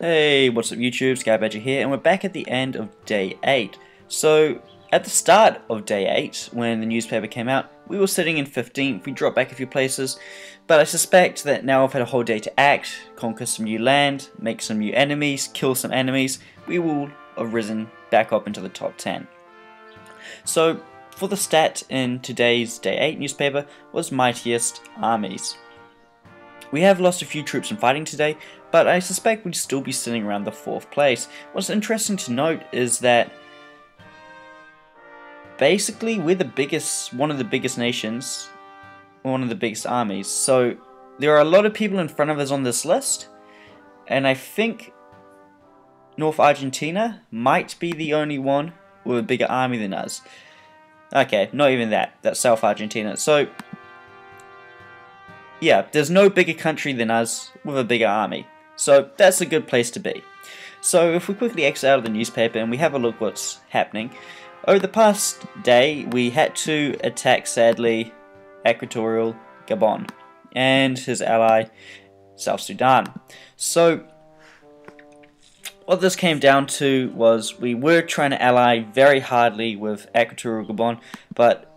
Hey, what's up YouTube, Sky Badger here, and we're back at the end of day 8. So, at the start of day 8, when the newspaper came out, we were sitting in 15th, we dropped back a few places, but I suspect that now I've had a whole day to act, conquer some new land, make some new enemies, kill some enemies, we will have risen back up into the top 10. So, for the stat in today's day 8 newspaper was Mightiest Armies. We have lost a few troops in fighting today, but I suspect we'd still be sitting around the 4th place. What's interesting to note is that basically we're one of the biggest nations, one of the biggest armies, so there are a lot of people in front of us on this list, and I think North Argentina might be the only one with a bigger army than us. Okay, not even that, that's South Argentina. So yeah, there's no bigger country than us with a bigger army. So that's a good place to be. So if we quickly exit out of the newspaper and we have a look what's happening. Over the past day we had to attack, sadly, Equatorial Gabon and his ally South Sudan. So what this came down to was we were trying to ally very hardly with Equatorial Gabon, but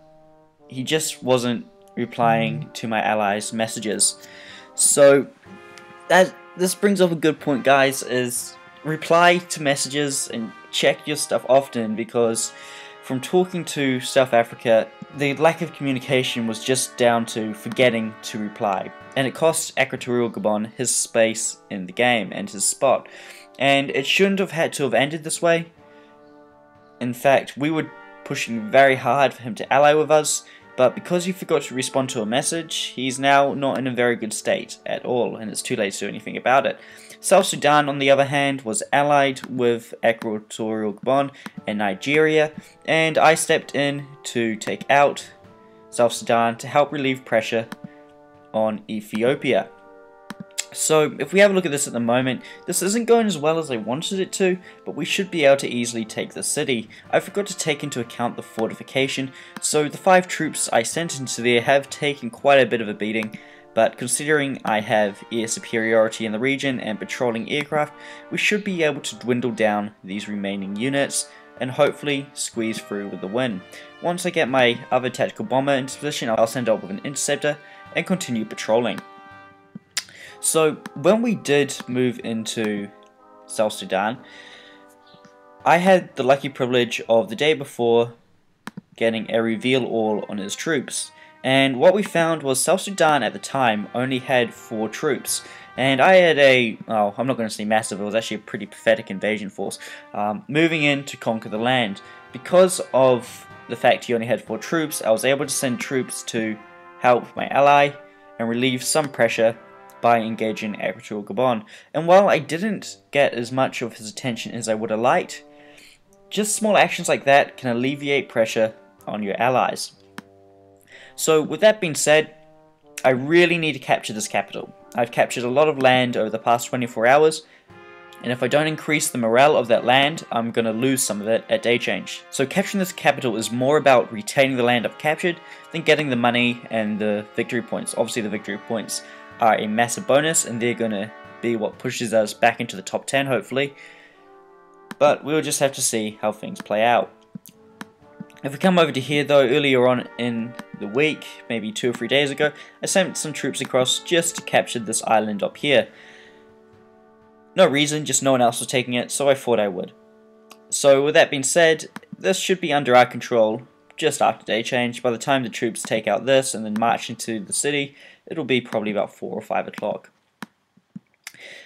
he just wasn't replying to my allies' messages. So this brings up a good point, guys, is reply to messages and check your stuff often, because from talking to South Africa, the lack of communication was just down to forgetting to reply, and it cost Equatorial Gabon his space in the game and his spot, and it shouldn't have had to have ended this way. In fact, we were pushing very hard for him to ally with us, but because he forgot to respond to a message, he's now not in a very good state at all, and it's too late to do anything about it. South Sudan, on the other hand, was allied with Equatorial Gabon and Nigeria, and I stepped in to take out South Sudan to help relieve pressure on Ethiopia. So if we have a look at this at the moment, this isn't going as well as I wanted it to, but we should be able to easily take the city. I forgot to take into account the fortification, so the 5 troops I sent into there have taken quite a bit of a beating, but considering I have air superiority in the region and patrolling aircraft, we should be able to dwindle down these remaining units and hopefully squeeze through with the win. Once I get my other tactical bomber into position, I'll send up with an interceptor and continue patrolling. So when we did move into South Sudan, I had the lucky privilege of the day before getting a reveal all on his troops, and what we found was South Sudan at the time only had 4 troops, and I had I'm not going to say massive, it was actually a pretty pathetic invasion force, moving in to conquer the land. Because of the fact he only had 4 troops, I was able to send troops to help my ally and relieve some pressure by engaging Equatorial Gabon. And while I didn't get as much of his attention as I would have liked, just small actions like that can alleviate pressure on your allies. So with that being said, I really need to capture this capital. I've captured a lot of land over the past 24 hours, and if I don't increase the morale of that land, I'm going to lose some of it at day change. So capturing this capital is more about retaining the land I've captured than getting the money and the victory points. Obviously the victory points are a massive bonus, and they're going to be what pushes us back into the top 10 hopefully, but we'll just have to see how things play out. If we come over to here though, earlier on in the week, maybe 2 or 3 days ago, I sent some troops across just to capture this island up here. No reason, just no one else was taking it, so I thought I would. So with that being said, this should be under our control just after day change. By the time the troops take out this and then march into the city, it'll be probably about 4 or 5 o'clock.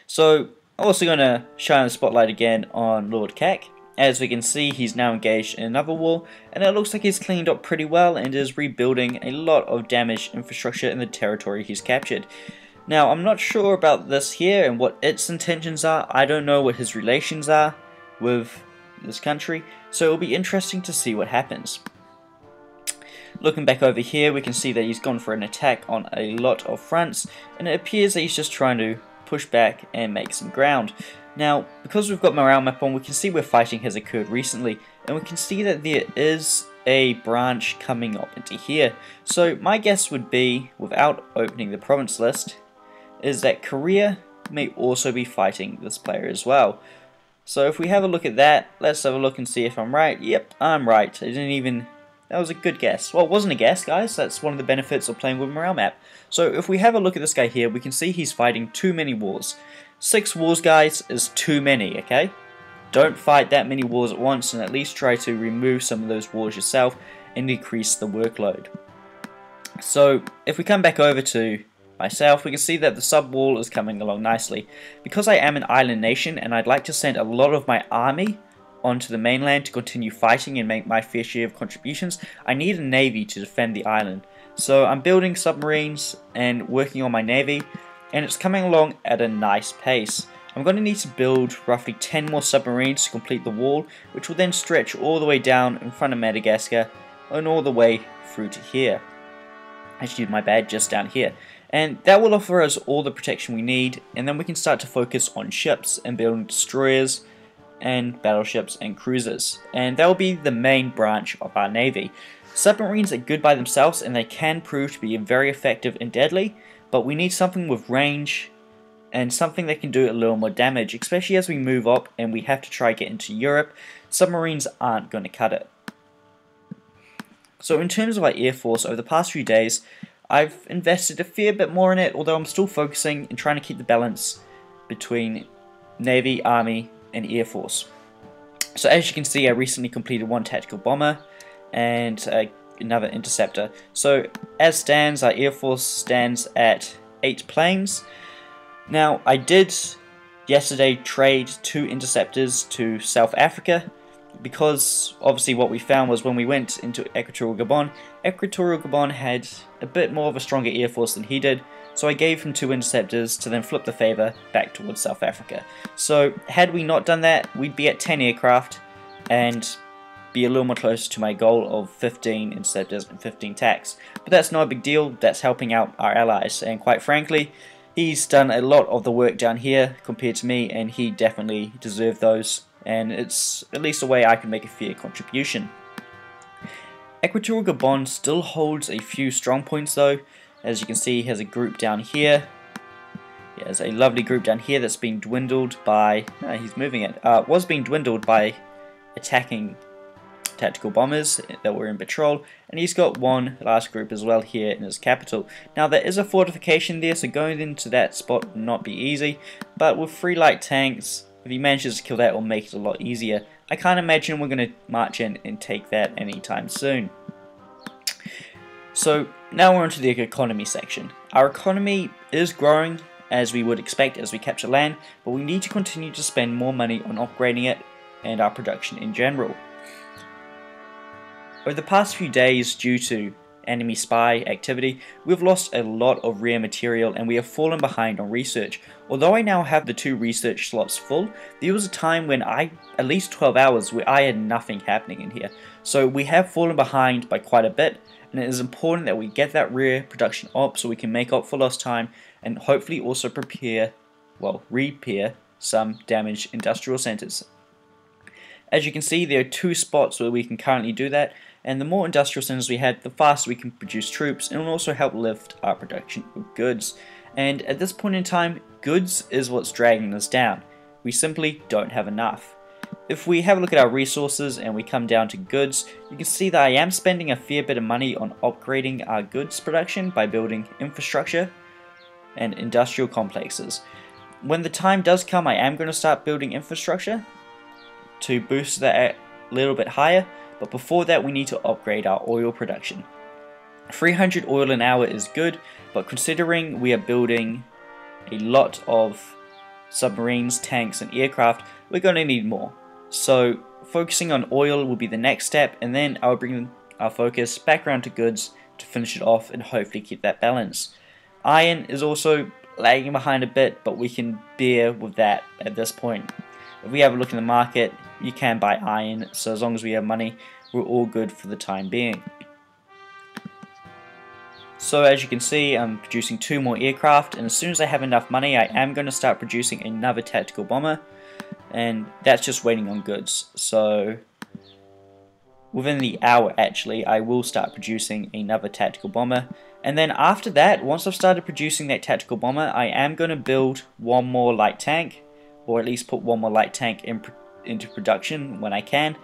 So I'm also going to shine the spotlight again on Lord Kak. As we can see, he's now engaged in another war, and it looks like he's cleaned up pretty well and is rebuilding a lot of damaged infrastructure in the territory he's captured. Now, I'm not sure about this here and what its intentions are. I don't know what his relations are with this country, so it'll be interesting to see what happens. Looking back over here, we can see that he's gone for an attack on a lot of fronts, and it appears that he's just trying to push back and make some ground. Now, because we've got morale map on, we can see where fighting has occurred recently, and we can see that there is a branch coming up into here. So my guess would be, without opening the province list, is that Korea may also be fighting this player as well. So if we have a look at that, let's have a look and see if I'm right. Yep, I'm right. That was a good guess. Well, it wasn't a guess, guys. That's one of the benefits of playing with Morale Map. So if we have a look at this guy here, we can see he's fighting too many wars. 6 wars, guys, is too many, okay? Don't fight that many wars at once, and at least try to remove some of those wars yourself and decrease the workload. So if we come back over to myself, we can see that the sub wall is coming along nicely. Because I am an island nation and I'd like to send a lot of my army onto the mainland to continue fighting and make my fair share of contributions, I need a navy to defend the island. So I'm building submarines and working on my navy, and it's coming along at a nice pace. I'm going to need to build roughly 10 more submarines to complete the wall, which will then stretch all the way down in front of Madagascar and all the way through to here. Actually, my bad, just down here. And that will offer us all the protection we need, and then we can start to focus on ships and building destroyers and battleships and cruisers, and that will be the main branch of our navy. Submarines are good by themselves and they can prove to be very effective and deadly, but we need something with range and something that can do a little more damage, especially as we move up and we have to try get into Europe. Submarines aren't going to cut it. So in terms of our air force, over the past few days I've invested a fair bit more in it, although I'm still focusing and trying to keep the balance between navy, army and air force. So as you can see, I recently completed 1 tactical bomber and another interceptor. So as stands, our air force stands at 8 planes. Now I did yesterday trade 2 interceptors to South Africa, because obviously what we found was when we went into Equatorial Gabon had a bit more of a stronger air force than he did, so I gave him 2 interceptors to then flip the favour back towards South Africa. So had we not done that, we'd be at 10 aircraft and be a little more closer to my goal of 15 interceptors and 15 TACs. But that's not a big deal, that's helping out our allies, and quite frankly, he's done a lot of the work down here compared to me, and he definitely deserved those, and it's at least a way I can make a fair contribution. Equatorial Gabon still holds a few strong points though. As you can see, he has a group down here. He has a lovely group down here that's been dwindled by... he's moving it. Was being dwindled by attacking tactical bombers that were in patrol, and he's got one last group as well here in his capital. Now there is a fortification there, so going into that spot will not be easy, but with 3 light tanks, if he manages to kill that, it will make it a lot easier. I can't imagine we're going to march in and take that anytime soon. So now we're onto the economy section. Our economy is growing as we would expect as we capture land, but we need to continue to spend more money on upgrading it and our production in general. Over the past few days, due to enemy spy activity, we've lost a lot of rare material and we have fallen behind on research. Although I now have the 2 research slots full, there was a time when at least 12 hours where I had nothing happening in here. So we have fallen behind by quite a bit, and it is important that we get that rare production up so we can make up for lost time and hopefully also repair some damaged industrial centers. As you can see, there are 2 spots where we can currently do that, and the more industrial centers we have, the faster we can produce troops, and it will also help lift our production of goods. And at this point in time, goods is what's dragging us down. We simply don't have enough. If we have a look at our resources and we come down to goods, you can see that I am spending a fair bit of money on upgrading our goods production by building infrastructure and industrial complexes. When the time does come, I am going to start building infrastructure to boost that a little bit higher, but before that we need to upgrade our oil production. 300 oil an hour is good, but considering we are building a lot of submarines, tanks and aircraft, we're going to need more. So focusing on oil will be the next step, and then I'll bring our focus back around to goods to finish it off and hopefully keep that balance. Iron is also lagging behind a bit, but we can bear with that at this point. If we have a look in the market, you can buy iron, so as long as we have money, we're all good for the time being. So as you can see, I'm producing 2 more aircraft, and as soon as I have enough money, I am going to start producing another tactical bomber, and that's just waiting on goods. So within the hour actually, I will start producing another tactical bomber, And then after that, once I've started producing that tactical bomber, I am going to build one more light tank, or at least put one more light tank into production when I can.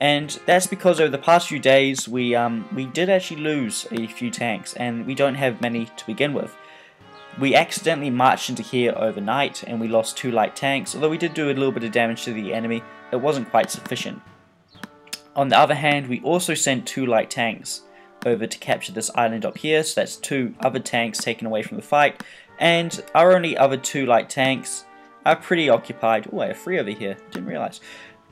And that's because over the past few days we did actually lose a few tanks, and we don't have many to begin with. We accidentally marched into here overnight and we lost 2 light tanks. Although we did do a little bit of damage to the enemy, it wasn't quite sufficient. On the other hand, we also sent 2 light tanks over to capture this island up here, so that's 2 other tanks taken away from the fight, and our only other 2 light tanks are pretty occupied. Oh, I have 3 over here, didn't realize.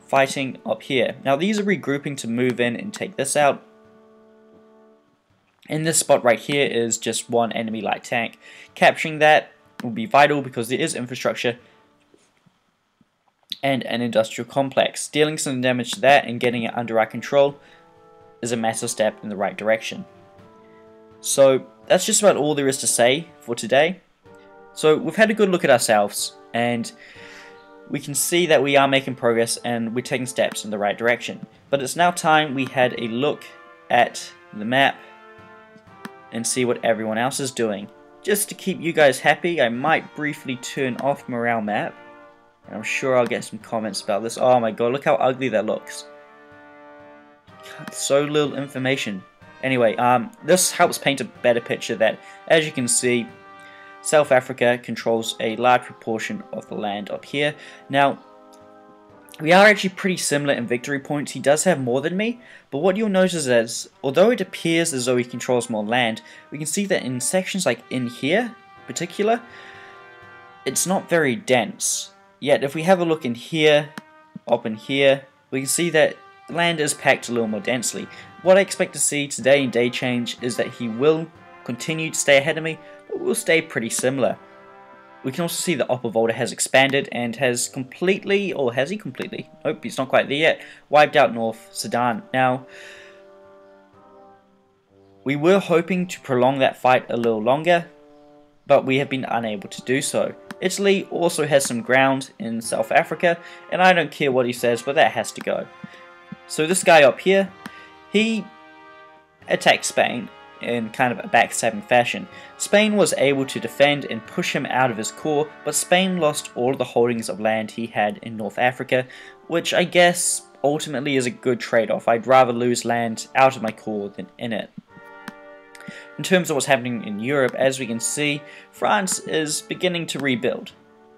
Fighting up here. Now these are regrouping to move in and take this out. In this spot right here is just 1 enemy light tank. Capturing that will be vital because there is infrastructure and an industrial complex. Dealing some damage to that and getting it under our control is a massive step in the right direction. So that's just about all there is to say for today. So we've had a good look at ourselves, and we can see that we are making progress and we're taking steps in the right direction. But it's now time we had a look at the map and see what everyone else is doing. Just to keep you guys happy, I might briefly turn off morale map, and I'm sure I'll get some comments about this. Oh my god, look how ugly that looks. So little information. Anyway, this helps paint a better picture that, as you can see, South Africa controls a large proportion of the land up here. Now, we are actually pretty similar in victory points. He does have more than me, but what you'll notice is, although it appears as though he controls more land, we can see that in sections like in here, in particular, it's not very dense. Yet, if we have a look in here, up in here, we can see that land is packed a little more densely. What I expect to see today in day change is that he will continue to stay ahead of me, but will stay pretty similar. We can also see that Upper Volta has expanded and has completely, or has he completely? Nope, he's not quite there yet. Wiped out North Sudan. Now, we were hoping to prolong that fight a little longer, but we have been unable to do so. Italy also has some ground in South Africa, and I don't care what he says, but that has to go. So this guy up here, he attacked Spain in kind of a backstabbing fashion. Spain was able to defend and push him out of his core, but Spain lost all of the holdings of land he had in North Africa, which I guess ultimately is a good trade-off. I'd rather lose land out of my core than in it. In terms of what's happening in Europe, as we can see, France is beginning to rebuild,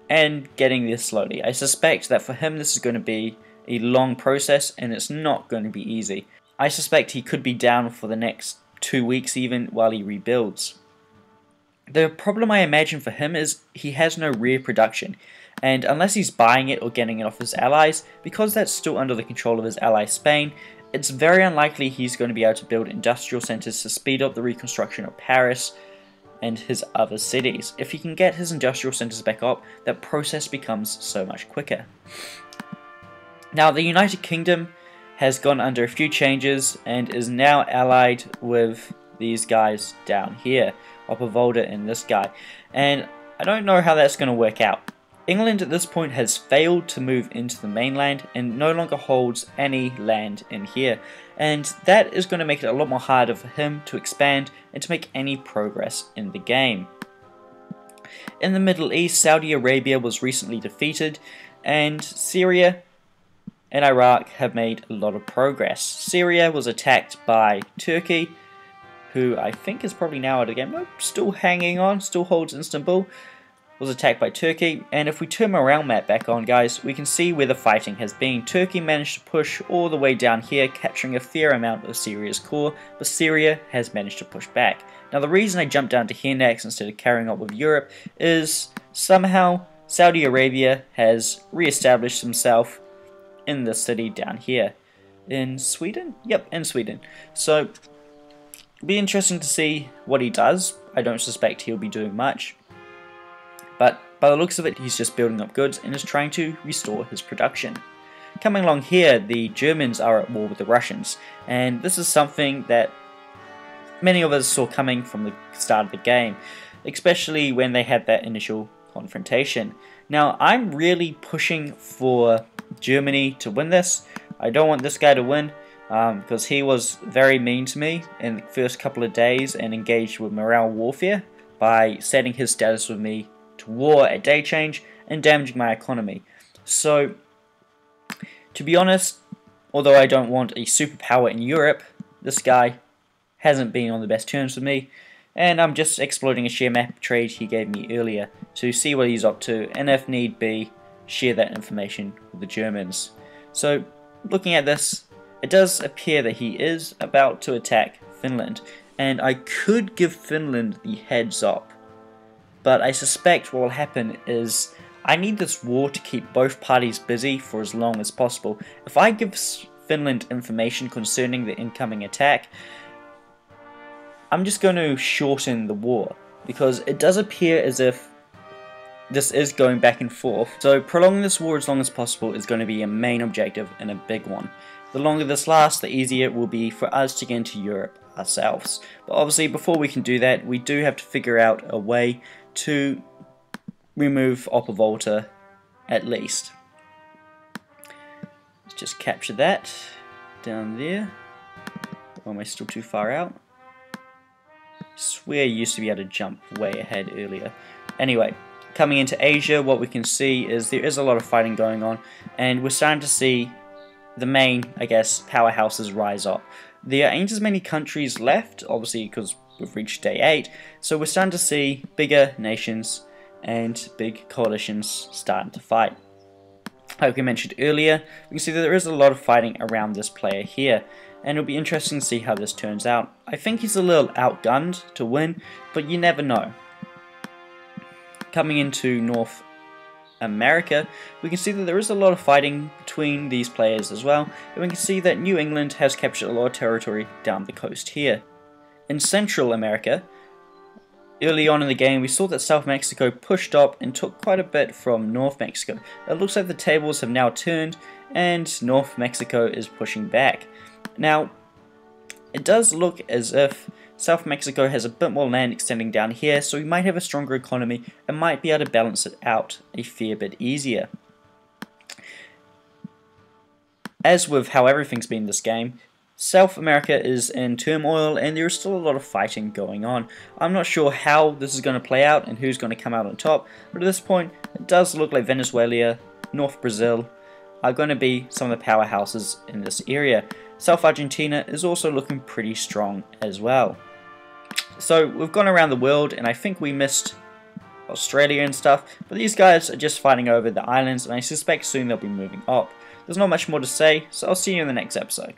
and getting there slowly. I suspect that for him this is going to be a long process, and it's not going to be easy. I suspect he could be down for the next 2 weeks even while he rebuilds. The problem I imagine for him is he has no rear production, and unless he's buying it or getting it off his allies, because that's still under the control of his ally Spain, it's very unlikely he's going to be able to build industrial centers to speed up the reconstruction of Paris and his other cities. If he can get his industrial centers back up, that process becomes so much quicker. Now, the United Kingdom has gone under a few changes and is now allied with these guys down here, Upper Volta and this guy, and I don't know how that's going to work out. England at this point has failed to move into the mainland and no longer holds any land in here, and that is going to make it a lot more harder for him to expand and to make any progress in the game. In the Middle East, Saudi Arabia was recently defeated, and Syria and Iraq have made a lot of progress. Syria was attacked by Turkey, who I think is probably now out of the game. Nope, still hanging on, still holds Istanbul. Was attacked by Turkey, and if we turn morale map back on, guys, we can see where the fighting has been. Turkey managed to push all the way down here, capturing a fair amount of Syria's core, but Syria has managed to push back. Now, the reason I jumped down to here next instead of carrying on with Europe is somehow Saudi Arabia has re-established himself in this city down here. In Sweden? Yep, in Sweden. So, it'll be interesting to see what he does. I don't suspect he'll be doing much, but by the looks of it, he's just building up goods and is trying to restore his production. Coming along here, the Germans are at war with the Russians, and this is something that many of us saw coming from the start of the game, especially when they had that initial confrontation. Now, I'm really pushing for Germany to win this. I don't want this guy to win, because he was very mean to me in the first couple of days and engaged with morale warfare by setting his status with me to war at day change and damaging my economy. So, to be honest, although I don't want a superpower in Europe, this guy hasn't been on the best terms with me, and I'm just exploiting a share map trade he gave me earlier to see what he's up to, and if need be, share that information with the Germans. So, looking at this, it does appear that he is about to attack Finland, and I could give Finland the heads up, but I suspect what will happen is I need this war to keep both parties busy for as long as possible. If I give Finland information concerning the incoming attack, I'm just going to shorten the war, because it does appear as if this is going back and forth. So prolonging this war as long as possible is going to be a main objective and a big one. The longer this lasts, the easier it will be for us to get into Europe ourselves. But obviously, before we can do that, we do have to figure out a way to remove Volta at least. Let's just capture that down there. Or am I still too far out? I swear I used to be able to jump way ahead earlier. Anyway, coming into Asia, what we can see is there is a lot of fighting going on, and we're starting to see the main, I guess, powerhouses rise up. There ain't as many countries left, obviously, because we've reached day 8, so we're starting to see bigger nations and big coalitions starting to fight. Like we mentioned earlier, we can see that there is a lot of fighting around this player here, and it'll be interesting to see how this turns out. I think he's a little outgunned to win, but you never know. Coming into North America, we can see that there is a lot of fighting between these players as well, and we can see that New England has captured a lot of territory down the coast here. In Central America, early on in the game, we saw that South Mexico pushed up and took quite a bit from North Mexico. It looks like the tables have now turned, and North Mexico is pushing back. Now, it does look as if South Mexico has a bit more land extending down here, so we might have a stronger economy and might be able to balance it out a fair bit easier. As with how everything's been in this game, South America is in turmoil and there is still a lot of fighting going on. I'm not sure how this is going to play out and who's going to come out on top, but at this point it does look like Venezuela, North Brazil are going to be some of the powerhouses in this area. South Argentina is also looking pretty strong as well. So we've gone around the world and I think we missed Australia and stuff, but these guys are just fighting over the islands and I suspect soon they'll be moving up. There's not much more to say, so I'll see you in the next episode.